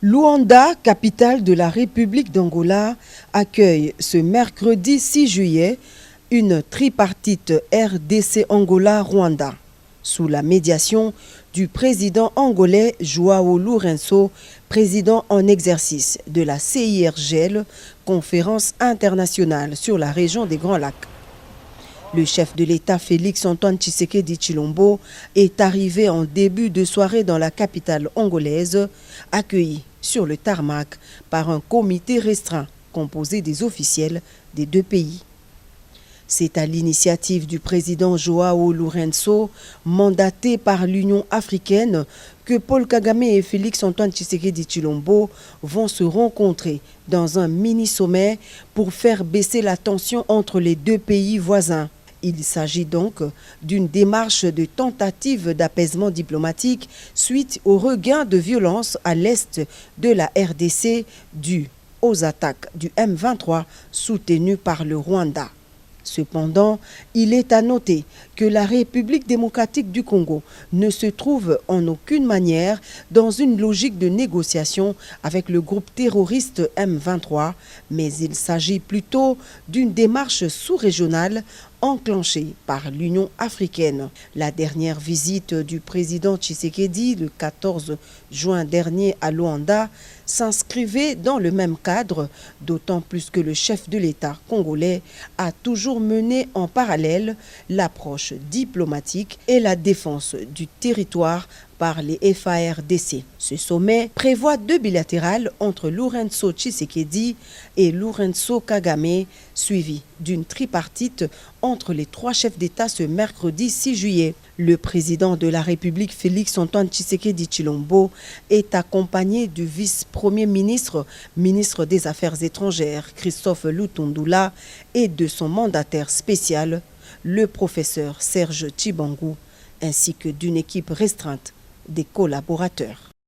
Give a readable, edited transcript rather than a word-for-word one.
Luanda, capitale de la République d'Angola, accueille ce mercredi 6 juillet une tripartite RDC-Angola-Rwanda, sous la médiation du président angolais João Lourenço, président en exercice de la CIRGL, Conférence internationale sur la région des Grands Lacs. Le chef de l'État Félix-Antoine Tshisekedi Tshilombo est arrivé en début de soirée dans la capitale angolaise, accueilli sur le tarmac par un comité restreint composé des officiels des deux pays. C'est à l'initiative du président João Lourenço, mandaté par l'Union africaine, que Paul Kagame et Félix-Antoine Tshisekedi Tshilombo vont se rencontrer dans un mini-sommet pour faire baisser la tension entre les deux pays voisins. Il s'agit donc d'une démarche de tentative d'apaisement diplomatique suite au regain de violence à l'est de la RDC dû aux attaques du M23 soutenues par le Rwanda. Cependant, il est à noter que la République démocratique du Congo ne se trouve en aucune manière dans une logique de négociation avec le groupe terroriste M23, mais il s'agit plutôt d'une démarche sous-régionale enclenchée par l'Union africaine. La dernière visite du président Tshisekedi, le 14 juin dernier à Luanda, s'inscrivait dans le même cadre, d'autant plus que le chef de l'État congolais a toujours mené en parallèle l'approche diplomatique et la défense du territoire par les FARDC. Ce sommet prévoit deux bilatérales entre Lourenço Tshisekedi et Lourenço Kagame, suivi d'une tripartite entre les trois chefs d'État ce mercredi 6 juillet. Le président de la République Félix-Antoine Tshisekedi Tshilombo est accompagné du vice-premier ministre, ministre des Affaires étrangères, Christophe Lutundula, et de son mandataire spécial, le professeur Serge Tshibangou, ainsi que d'une équipe restreinte des collaborateurs.